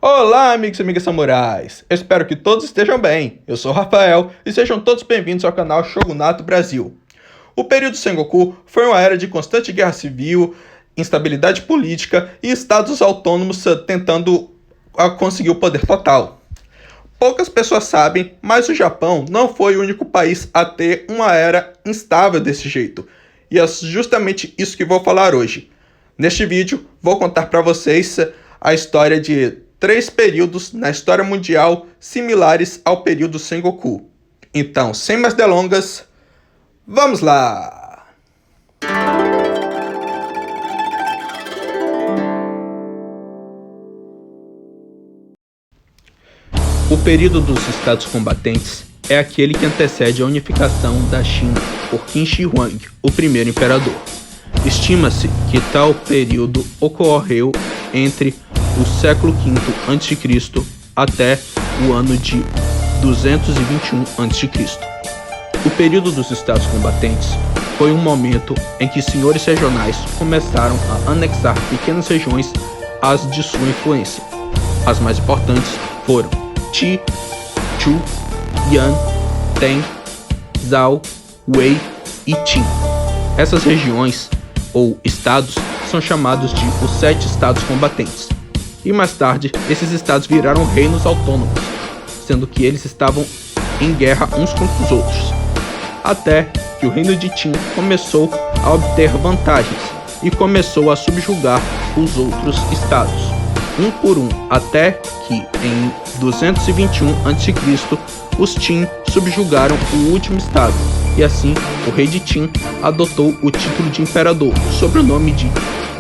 Olá, amigos e amigas samurais! Eu espero que todos estejam bem. Eu sou o Rafael e sejam todos bem-vindos ao canal Shogunato Brasil. O período Sengoku foi uma era de constante guerra civil, instabilidade política e estados autônomos tentando conseguir o poder total. Poucas pessoas sabem, mas o Japão não foi o único país a ter uma era instável desse jeito. E é justamente isso que vou falar hoje. Neste vídeo, vou contar para vocês a história de 3 períodos na história mundial similares ao período Sengoku. Então, sem mais delongas, vamos lá! O período dos estados combatentes é aquele que antecede a unificação da China por Qin Shi Huang, o primeiro imperador. Estima-se que tal período ocorreu entre o século V a.C. até o ano de 221 a.C. O período dos estados combatentes foi um momento em que senhores regionais começaram a anexar pequenas regiões às de sua influência. As mais importantes foram Qi, Chu, Yan, Tang, Zhao, Wei e Qin. Essas regiões, ou estados, são chamados de os 7 estados combatentes. E mais tarde, esses estados viraram reinos autônomos, sendo que eles estavam em guerra uns contra os outros. Até que o reino de Qin começou a obter vantagens e começou a subjugar os outros estados, um por um, até que em 221 a.C. os Qin subjugaram o último estado, e assim o rei de Qin adotou o título de imperador, sob o nome de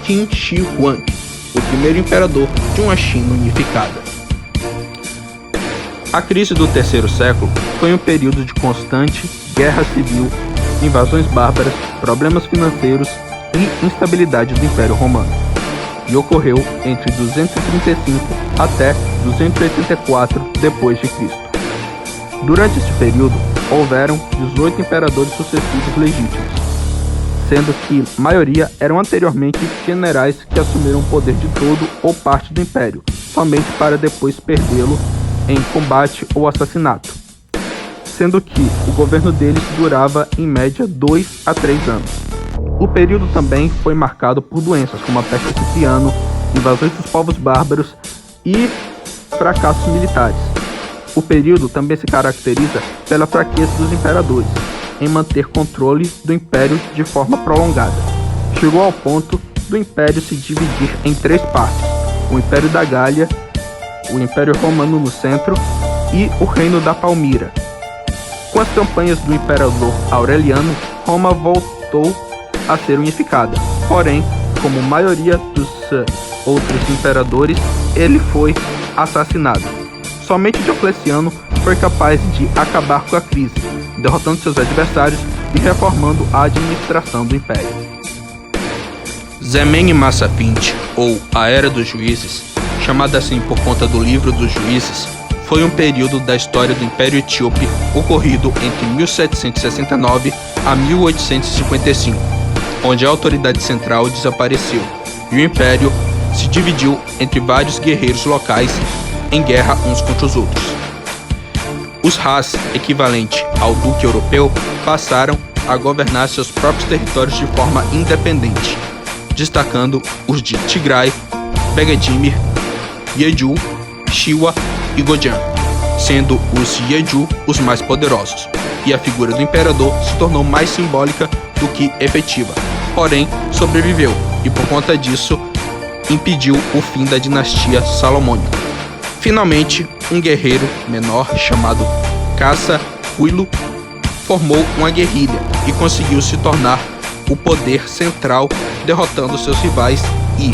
Qin Shi Huang, o primeiro imperador de uma China unificada. A crise do terceiro século foi um período de constante guerra civil, invasões bárbaras, problemas financeiros e instabilidade do Império Romano, e ocorreu entre 235 até 284 d.C. Durante este período, houveram 18 imperadores sucessivos legítimos, sendo que a maioria eram anteriormente generais que assumiram o poder de todo ou parte do império, somente para depois perdê-lo em combate ou assassinato, sendo que o governo deles durava em média 2 a 3 anos. O período também foi marcado por doenças como a peste cipriano, invasões dos povos bárbaros e fracassos militares. O período também se caracteriza pela fraqueza dos imperadores em manter controle do império de forma prolongada. Chegou ao ponto do império se dividir em 3 partes: o Império da Gália, o Império Romano no centro e o Reino da Palmira. Com as campanhas do imperador Aureliano, Roma voltou a ser unificada. Porém, como a maioria dos outros imperadores, ele foi assassinado. Somente Diocleciano foi capaz de acabar com a crise, derrotando seus adversários e reformando a administração do império. Zemene Massa Fint, ou a Era dos Juízes, chamada assim por conta do Livro dos Juízes, foi um período da história do Império Etíope ocorrido entre 1769 a 1855, onde a autoridade central desapareceu e o império se dividiu entre vários guerreiros locais em guerra uns contra os outros. Os Has, equivalente ao duque europeu, passaram a governar seus próprios territórios de forma independente, destacando os de Tigray, Begadimir, Jeju, Shiwa e Gojan, sendo os Jeju os mais poderosos, e a figura do imperador se tornou mais simbólica do que efetiva, porém sobreviveu e por conta disso impediu o fim da dinastia salomônica. Finalmente, um guerreiro menor chamado Kassa Huilu formou uma guerrilha e conseguiu se tornar o poder central, derrotando seus rivais e,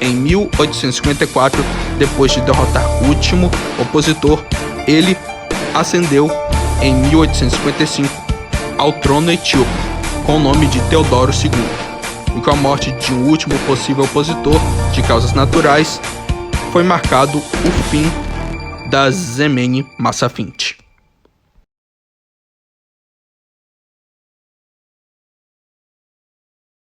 em 1854, depois de derrotar o último opositor, ele ascendeu em 1855 ao trono etíope com o nome de Teodoro II, e com a morte de um último possível opositor de causas naturais, foi marcado o fim da Zemene Massa Fint.